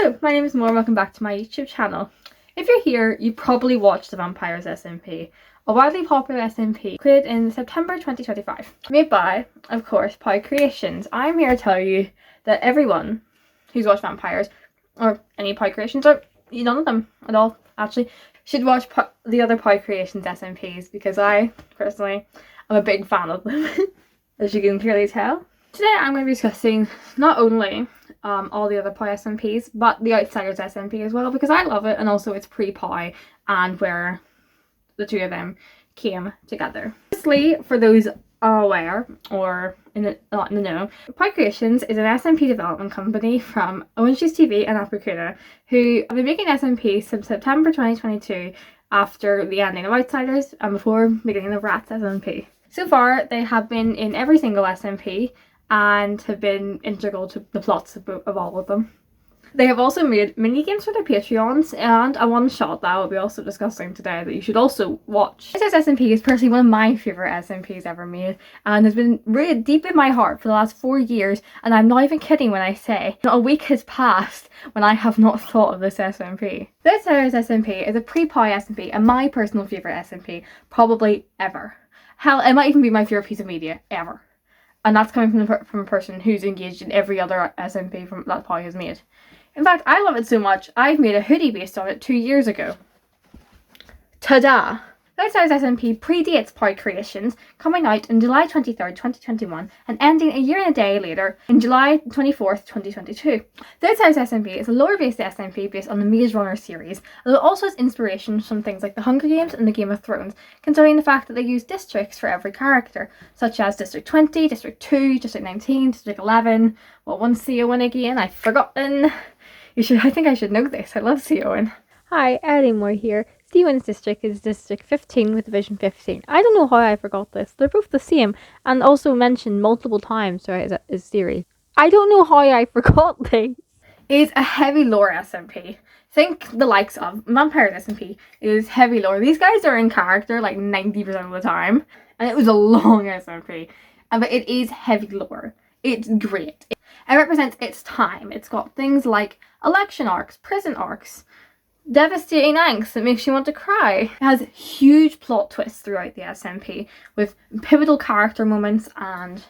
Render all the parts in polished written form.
Hello, my name is Moore and welcome back to my YouTube channel. If you're here, you probably watched the Vampires SMP, a widely popular SMP created in September 2025. Made by, of course, POW Creations. I'm here to tell you that everyone who's watched Vampires, or any POW Creations, or none of them at all, actually, should watch the other POW Creations SMPs because I, personally, am a big fan of them, as you can clearly tell. Today I'm going to be discussing not only all the other POW SMPs, but the Outsiders SMP as well, because I love it, and also it's pre-POW and where the two of them came together. Firstly, for those aware or not in the know, POW Creations is an SMP development company from Orange Juice TV and Apricuna, who have been making SMP since September 2022 after the ending of Outsiders and before beginning of Rats SMP. So far, they have been in every single SMP and have been integral to the plots of all of them. They have also made mini-games for their Patreons and a one-shot that I will be also discussing today that you should also watch. This SMP is personally one of my favourite SMPs ever made and has been rooted deep in my heart for the last 4 years, and I'm not even kidding when I say not a week has passed when I have not thought of this SMP. This SMP is a pre-POW SMP and my personal favourite SMP probably ever. Hell, it might even be my favourite piece of media ever. And that's coming from a person who's engaged in every other SMP that POW has made. In fact, I love it so much, I've made a hoodie based on it 2 years ago. Ta-da! The Outsiders SMP predates POW Creations, coming out on July 23rd, 2021 and ending a year and a day later in July 24th, 2022. The Outsiders SMP is a lore-based SMP based on the Maze Runner series, although it also has inspiration from things like the Hunger Games and the Game of Thrones, considering the fact that they use districts for every character, such as District 20, District 2, District 19, District 11, what one's CON again? I've forgotten. I think I should know this, I love CON. Hi, Ellie Moore here. Stephen's district is District 15 with Division 15. I don't know how I forgot this. They're both the same and also mentioned multiple times throughout his series. I don't know how I forgot this. It's a heavy lore SMP. Think the likes of Vampires SMP is heavy lore. These guys are in character like 90% of the time, and it was a long SMP, but it is heavy lore. It's great. It represents its time. It's got things like election arcs, prison arcs, devastating angst that makes you want to cry. It has huge plot twists throughout the SMP with pivotal character moments and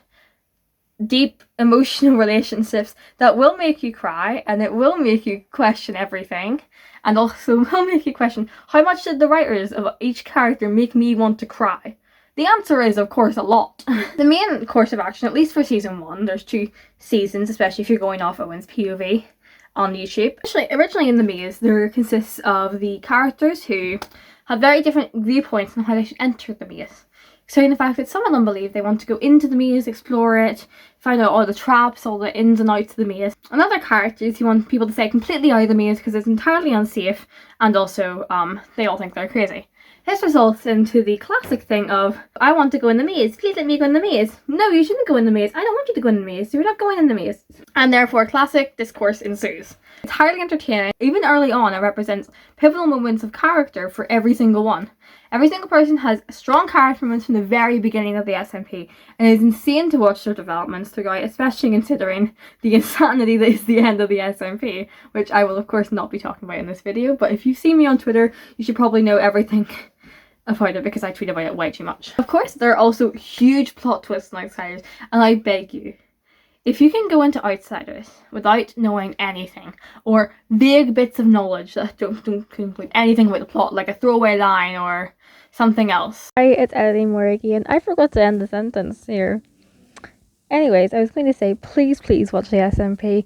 deep emotional relationships that will make you cry, and it will make you question everything, and also will make you question how much did the writers of each character make me want to cry. The answer is, of course, a lot. The main course of action, at least for season 1, there's 2 seasons, especially if you're going off Owen's POV on YouTube. Originally in the maze, there consists of the characters who have very different viewpoints on how they should enter the maze. So the fact that some of them believe they want to go into the maze, explore it, find out all the traps, all the ins and outs of the maze. And other characters who want people to stay completely out of the maze because it's entirely unsafe, and also they all think they're crazy. This results into the classic thing of, I want to go in the maze, please let me go in the maze. No, you shouldn't go in the maze, I don't want you to go in the maze, you're not going in the maze. And therefore classic discourse ensues. It's highly entertaining. Even early on, it represents pivotal moments of character for every single one. Every single person has strong character moments from the very beginning of the SMP, and it is insane to watch their developments throughout, especially considering the insanity that is the end of the SMP, which I will of course not be talking about in this video, but if you see me on Twitter, you should probably know everything about it because I tweet about it way too much. Of course, there are also huge plot twists in Outsiders, and I beg you, if you can go into Outsiders without knowing anything, or vague bits of knowledge that don't include anything about the plot, like a throwaway line or something else. Hi, it's Ellie Moore again. I forgot to end the sentence here. Anyways, I was going to say, please watch the SMP.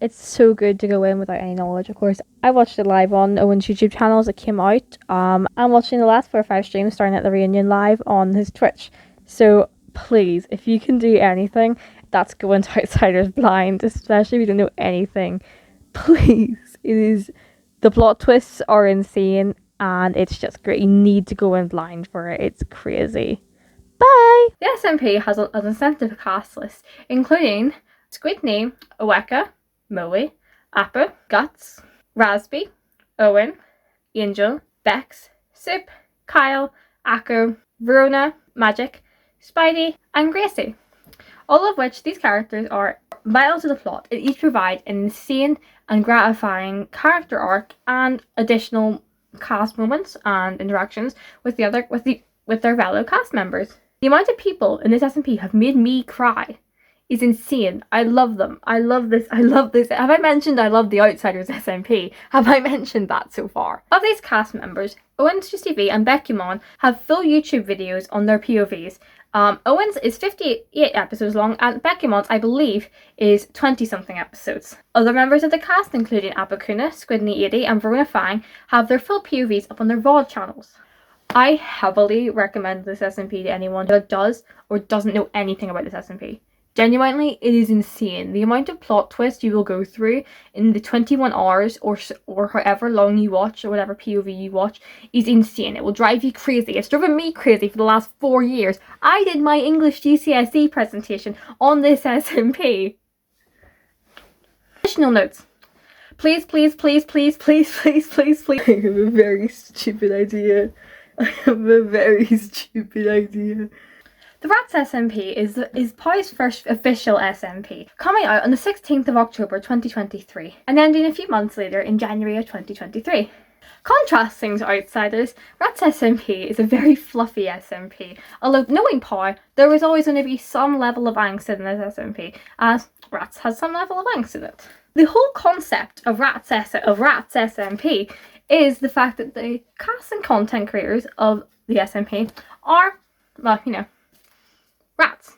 It's so good to go in without any knowledge, of course. I watched it live on Owen's YouTube channel as it came out. I'm watching the last 4 or 5 streams starting at the reunion live on his Twitch. So please, if you can do anything, that's go into Outsiders blind, especially if you don't know anything. Please. The plot twists are insane and it's just great. You need to go in blind for it. It's crazy. Bye! The SMP has an incentive cast list, including Squidney, Oweka, Moe, Appa, Guts, Raspy, Owen, Angel, Bex, Soup, Kyle, Akko, Verona, Magic, Spidey, and Gracie. All of which these characters are vital to the plot and each provide an insane and gratifying character arc and additional cast moments and interactions with their fellow cast members. The amount of people in this SMP have made me cry is insane. I love them. I love this. I love this. Have I mentioned I love the Outsiders SMP? Have I mentioned that so far? Of these cast members, Owens TV and Beckymon have full YouTube videos on their POVs. Owens is 58 episodes long and Beckymon's, I believe, is 20-something episodes. Other members of the cast, including Abakuna, Squidney80 and Verona Fang, have their full POVs up on their VOD channels. I heavily recommend this SMP to anyone that does or doesn't know anything about this SMP. Genuinely, it is insane. The amount of plot twists you will go through in the 21 hours or however long you watch or whatever POV you watch is insane. It will drive you crazy. It's driven me crazy for the last 4 years. I did my English GCSE presentation on this SMP. Additional notes. Please, please, please, please, please, please, please, please. I have a very stupid idea. I have a very stupid idea. The Rats SMP is POW's first official SMP, coming out on the 16th of October 2023 and ending a few months later in January of 2023. Contrasting to Outsiders, Rats SMP is a very fluffy SMP, although knowing POW, there is always going to be some level of angst in this SMP, as Rats has some level of angst in it. The whole concept of Rats SMP is the fact that the cast and content creators of the SMP are, well, you know, rats.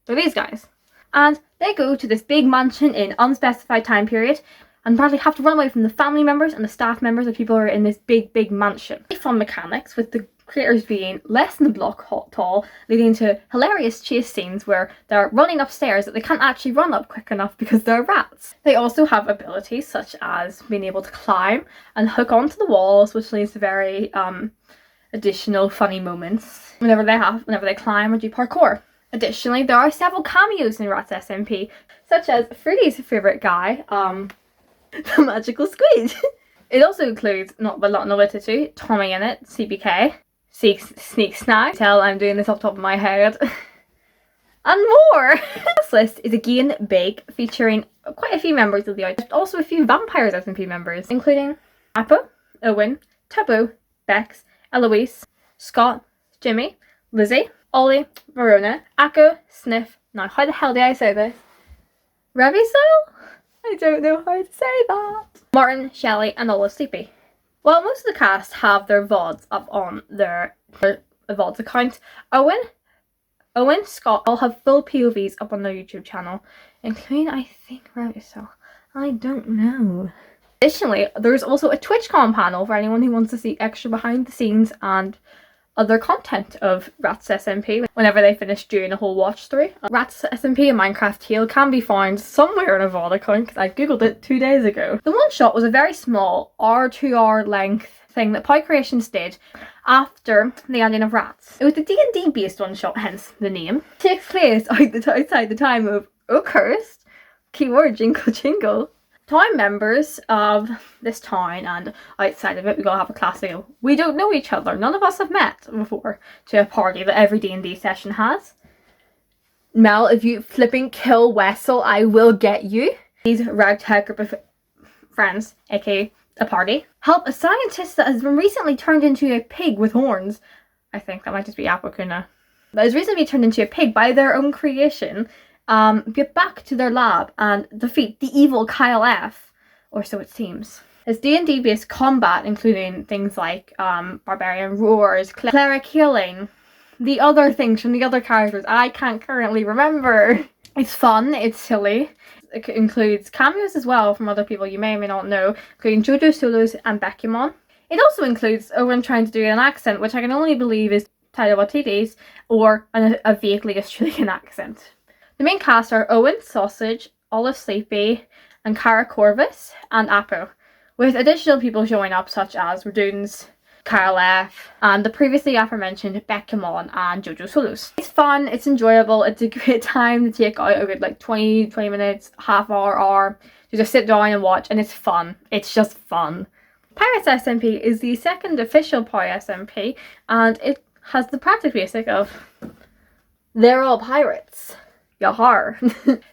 So these guys. And they go to this big mansion in unspecified time period and apparently have to run away from the family members and the staff members of people who are in this big mansion. Fun mechanics, with the creators being less than the block tall, leading to hilarious chase scenes where they're running upstairs that they can't actually run up quick enough because they're rats. They also have abilities such as being able to climb and hook onto the walls, which leads to very additional funny moments whenever they climb or do parkour. Additionally, there are several cameos in Rats SMP, such as Fruity's favourite guy, the magical squid. It also includes, not limited to, Tommy in it, CBK, Sneak Snack, tell I'm doing this off the top of my head, and more! This list is again big, featuring quite a few members of the Outsiders, also a few Vampires SMP members, including Appa, Owen, Taboo, Bex, Eloise, Scott, Jimmy, Lizzie, Ollie, Verona, Akko, Sniff, now how the hell do I say this? Reviso? I don't know how to say that. Martin, Shelley and Olive Sleepy. While most of the cast have their VODs up on their VODs account, Owen, Scott all have full POVs up on their YouTube channel, including I think Reviso. I don't know. Additionally, there's also a TwitchCon panel for anyone who wants to see extra behind the scenes and other content of Rats SMP whenever they finish doing a whole watch through. Rats SMP and Minecraft Tale can be found somewhere in a VOD account because I googled it 2 days ago. The one shot was a very small 2 hour length thing that POW Creations did after the ending of Rats. It was the D&D based one shot, hence the name. It takes place outside the time of Oakhurst, keyword jingle jingle. Town members of this town and outside of it, we gotta have a classic of, we don't know each other, none of us have met before, to a party that every D&D session has. Mel, if you flipping kill Wessel, I will get you. These ragtag group of friends, aka a party, help a scientist that has been recently turned into a pig with horns. I think that might just be Apokuna. That has recently turned into a pig by their own creation. Get back to their lab and defeat the evil Kyle F, or so it seems. It's D&D based combat, including things like barbarian roars, cleric healing, the other things from the other characters I can't currently remember. It's fun, it's silly. It includes cameos as well from other people you may or may not know, including JoJo Solos and Beckymon. It also includes Owen trying to do an accent, which I can only believe is Taika Waititi's, or a vaguely Australian accent. The main cast are Owen, Sausage, Olive Sleepy, and Cara Corvus, and Appo, with additional people showing up such as Radoons, Kyle F, and the previously aforementioned Beckymon and JoJo Solos. It's fun, it's enjoyable, it's a great time to take out a good 20 minutes, half hour, to just sit down and watch, and it's fun. It's just fun. Pirates SMP is the second official POW SMP, and it has the practice basic of they're all pirates. Yahar.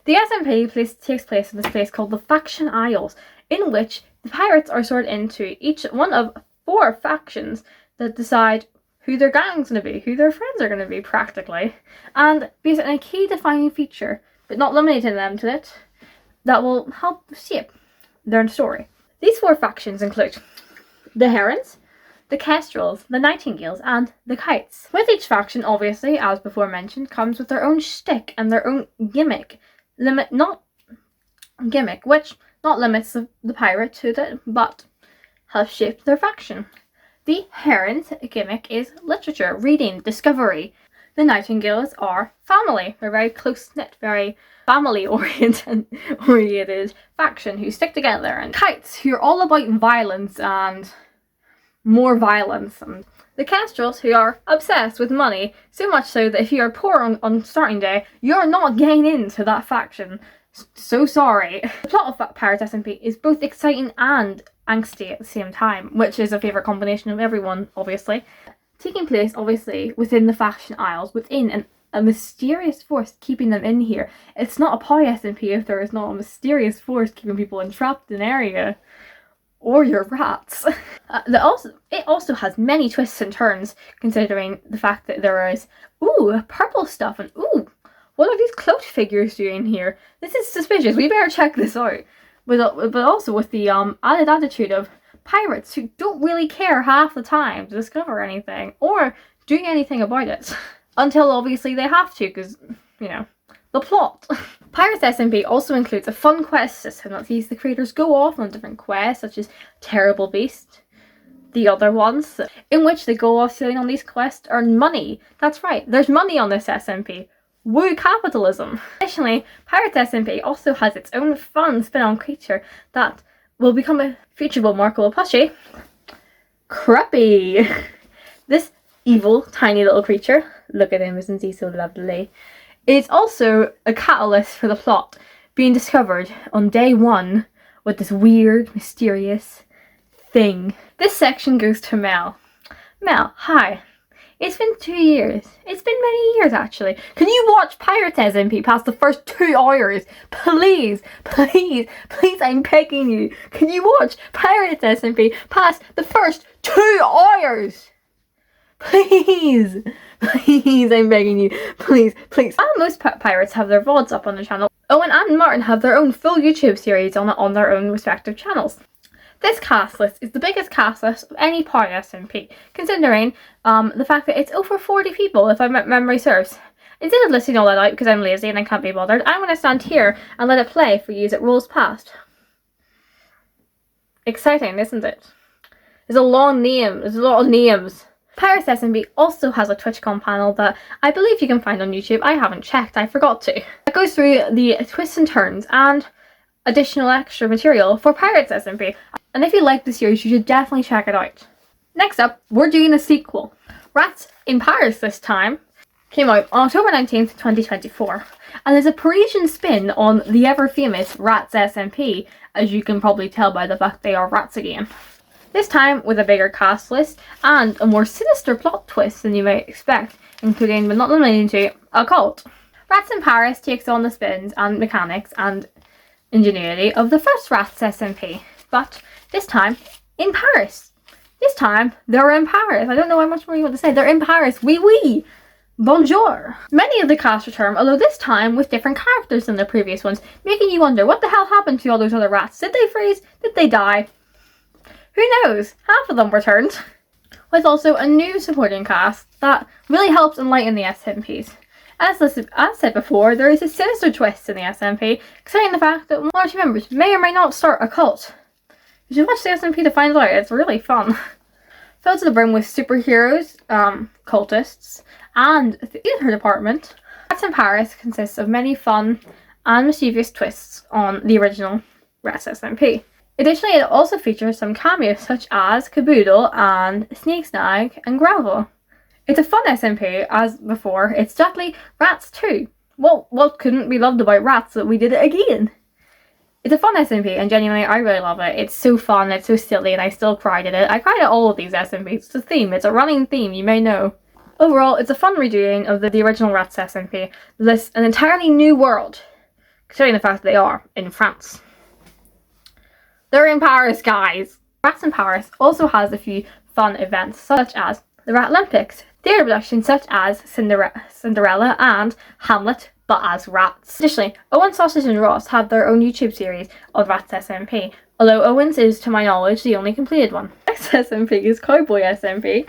The SMP takes place in this place called the Faction Isles, in which the pirates are sorted into each one of 4 factions that decide who their gang's going to be, who their friends are going to be, practically, and based on a key defining feature, but not limiting them to it, that will help shape their story. These 4 factions include the herons, the kestrels, the nightingales, and the kites. With each faction, obviously, as before mentioned, comes with their own shtick and their own gimmick. Which not limits the pirate to it, but helps shape their faction. The heron's gimmick is literature, reading, discovery. The nightingales are family. They're very close-knit, very family-oriented faction who stick together. And kites, who are all about violence and more violence. And the kestrels, who are obsessed with money, so much so that if you are poor on starting day, you're not getting into that faction. So sorry. The plot of Pirates SMP is both exciting and angsty at the same time, which is a favourite combination of everyone, obviously. Taking place, obviously, within the faction isles, within a mysterious force keeping them in here. It's not a POW SMP if there is not a mysterious force keeping people entrapped in an area. Or your rats. It also has many twists and turns, considering the fact that there is, purple stuff, and what are these cloaked figures doing here? This is suspicious, we better check this out. But also with the added attitude of pirates who don't really care half the time to discover anything, or do anything about it. Until obviously they have to, because, the plot. Pirates SMP also includes a fun quest system that sees the creators go off on different quests, such as Terrible Beast, the other ones, in which they go off sailing on these quests to earn money. That's right, there's money on this SMP. Woo capitalism! Additionally, Pirates SMP also has its own fun spin-on creature that will become a featureable Markle plushie. Crappy! This evil, tiny little creature, look at him, isn't he so lovely? It's also a catalyst for the plot being discovered on day 1 with this weird, mysterious thing. This section goes to Mel. Mel, hi. It's been 2 years. It's been many years, actually. Can you watch Pirates SMP past the first 2 hours? Please, please, please, I'm begging you. Can you watch Pirates SMP past the first 2 hours? Please, please, I'm begging you. Please, please. While most pirates have their VODs up on the channel, Owen and Martin have their own full YouTube series on their own respective channels. This cast list is the biggest cast list of any POW SMP, considering the fact that it's over 40 people, if my memory serves. Instead of listing all that out because I'm lazy and I can't be bothered, I'm going to stand here and let it play for you as it rolls past. Exciting, isn't it? There's a long name. There's a lot of names. Pirates SMP also has a TwitchCon panel that I believe you can find on YouTube. I haven't checked, I forgot to. It goes through the twists and turns and additional extra material for Pirates SMP. And if you like the series, you should definitely check it out. Next up, we're doing a sequel. Rats in Paris this time came out on October 19th, 2024. And there's a Parisian spin on the ever famous Rats SMP, as you can probably tell by the fact they are rats again. This time with a bigger cast list and a more sinister plot twist than you might expect, including but not limited to a cult. Rats in Paris takes on the spins and mechanics and ingenuity of the first Rats SMP, but this time in Paris. This time they're in Paris. I don't know how much more you want to say. They're in Paris. Oui, oui. Bonjour. Many of the cast return, although this time with different characters than the previous ones, making you wonder what the hell happened to all those other rats. Did they freeze? Did they die? Who knows? Half of them returned. With also a new supporting cast that really helps enlighten the SMPs. As said before, there is a sinister twist in the SMP, considering the fact that one or two members may or may not start a cult. You should watch the SMP to find out, it's really fun. Filled to the brim with superheroes, cultists, and the theatre department, Rats in Paris consists of many fun and mischievous twists on the original Rats SMP. Additionally, it also features some cameos such as Caboodle and Snake Snag and Gravel. It's a fun SMP, as before. It's definitely Rats 2. Well, what couldn't be loved about Rats that we did it again? It's a fun SMP, and genuinely, I really love it. It's so fun, it's so silly, and I still cried at it. I cried at all of these SMPs. It's a theme, it's a running theme, you may know. Overall, it's a fun redoing of the original Rats SMP. This an entirely new world, considering the fact that they are in France. They're in Paris, guys. Rats in Paris also has a few fun events, such as the Rat Olympics, theatre productions such as Cinderella and Hamlet, but as rats. Additionally, Owen, Sausage and Ross have their own YouTube series of Rats SMP, although Owen's is, to my knowledge, the only completed one. Next SMP is Cowboy SMP,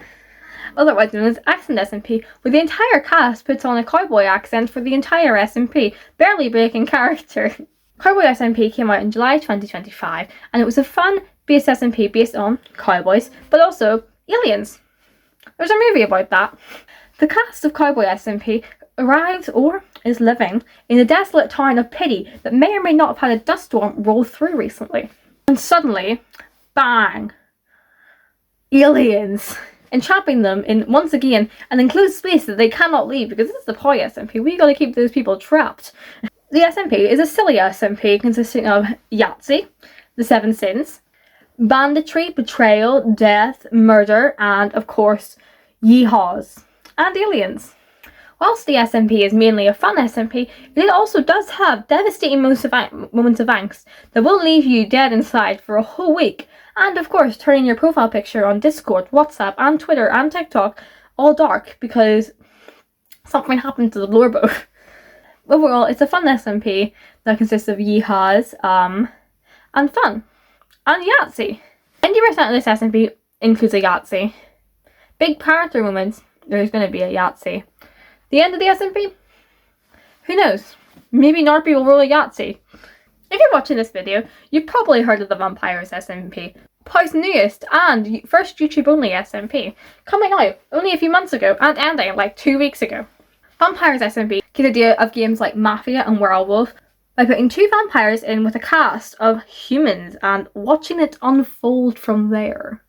otherwise known as Accent SMP, where the entire cast puts on a cowboy accent for the entire SMP, barely breaking character. Cowboy SMP came out in July 2025, and it was a fun-based SMP based on cowboys, but also aliens. There's a movie about that. The cast of Cowboy SMP arrives or is living in the desolate town of Pity that may or may not have had a dust storm roll through recently. And suddenly, bang! Aliens! Entrapping them in, once again, an enclosed space that they cannot leave because this is the POW SMP. We gotta keep those people trapped. The SMP is a silly SMP consisting of Yahtzee, the Seven Sins, banditry, betrayal, death, murder, and of course, yeehaws, and aliens. Whilst the SMP is mainly a fun SMP, it also does have devastating moments of angst that will leave you dead inside for a whole week, and of course turning your profile picture on Discord, WhatsApp, and Twitter, and TikTok all dark because something happened to the Lorbo. Overall, it's a fun SMP that consists of yeehaws, and fun. And Yahtzee. 90% of this SMP includes a Yahtzee. Big character moments, there's going to be a Yahtzee. The end of the SMP? Who knows? Maybe Narpy will roll a Yahtzee. If you're watching this video, you've probably heard of the Vampires SMP. POW's newest and first YouTube only SMP, coming out only a few months ago and ending like 2 weeks ago. Vampires SMP gives the idea of games like Mafia and Werewolf by putting two vampires in with a cast of humans and watching it unfold from there.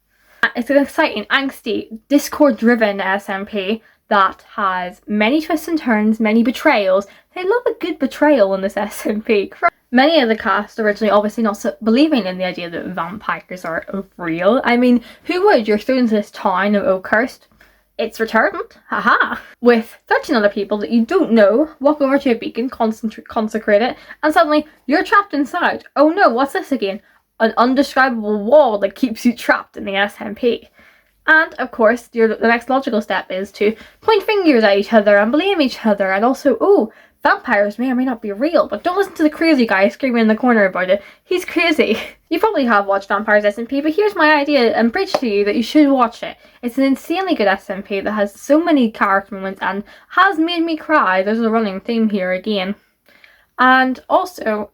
It's an exciting, angsty, Discord-driven SMP that has many twists and turns, many betrayals. They love a good betrayal in this SMP. Many of the cast originally obviously not believing in the idea that vampires are real. I mean, who would? You're thrown into this town of Oakhurst. It's returned, haha, with 13 other people that you don't know, walk over to a beacon, consecrate it, and suddenly you're trapped inside. Oh no, what's this again? An undescribable wall that keeps you trapped in the SMP. And of course, the next logical step is to point fingers at each other and blame each other, and also, oh, vampires may or may not be real, but don't listen to the crazy guy screaming in the corner about it. He's crazy. You probably have watched Vampires SMP, but here's my idea and bridge to you that you should watch it. It's an insanely good SMP that has so many character moments and has made me cry. There's a running theme here again. And also,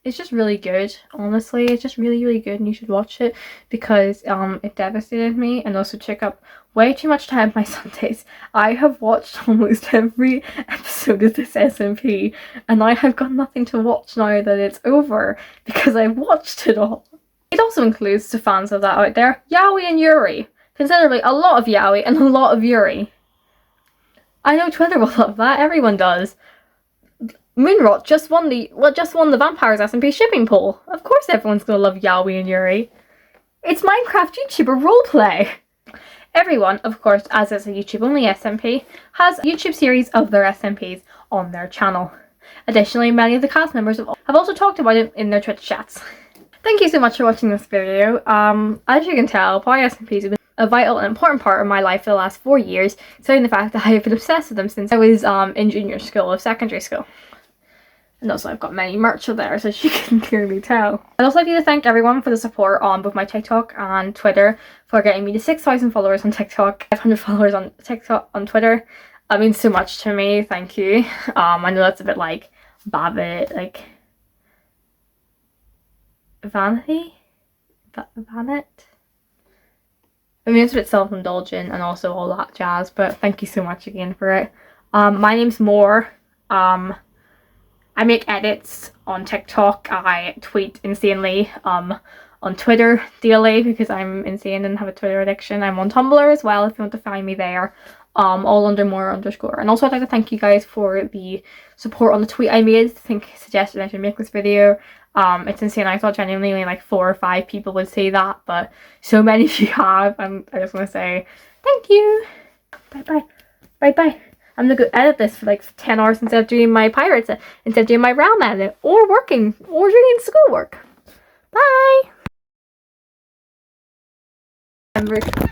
it's just really good, honestly. It's just really, really good and you should watch it because it devastated me and also took up way too much time my Sundays. I have watched almost every episode of this SMP and I have got nothing to watch now that it's over because I've watched it all. It also includes, to fans of that out there, Yaoi and Yuri. Considerably a lot of Yaoi and a lot of Yuri. I know Twitter will love that, everyone does. Moonrot just won the Vampires SMP shipping poll. Of course everyone's gonna love Yaoi and Yuri. It's Minecraft YouTuber roleplay. Everyone, of course, as it's a YouTube only SMP, has a YouTube series of their SMPs on their channel. Additionally, many of the cast members have also talked about it in their Twitch chats. Thank you so much for watching this video. As you can tell, POW SMPs have been a vital and important part of my life for the last 4 years, citing the fact that I have been obsessed with them since I was in junior school or secondary school. And also I've got many merch of theirs, as you can clearly tell. I'd also like to thank everyone for the support on both my TikTok and Twitter, for getting me to 6,000 followers on TikTok, 500 followers on TikTok, on Twitter. That means so much to me, thank you. I know that's a bit like Babbitt, like vanity? Vanit? I mean, it's a bit self-indulgent and also all that jazz, but thank you so much again for it. My name's Moore. I make edits on TikTok. I tweet insanely on Twitter daily because I'm insane and have a Twitter addiction. I'm on Tumblr as well if you want to find me there. All under Moore _. And also I'd like to thank you guys for the support on the tweet I made. I think suggested I should make this video. It's insane. I thought genuinely only like 4 or 5 people would say that, but so many of you have, and I just want to say thank you. Bye bye. Bye bye. I'm gonna go edit this for like 10 hours instead of doing my pirates, instead of doing my realm edit, or working, or doing schoolwork. Bye! remember.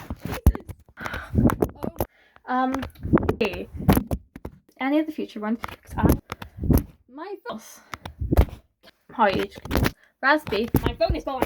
Okay. Any of the future ones? My phone. How you? Raspberry. My phone is gone.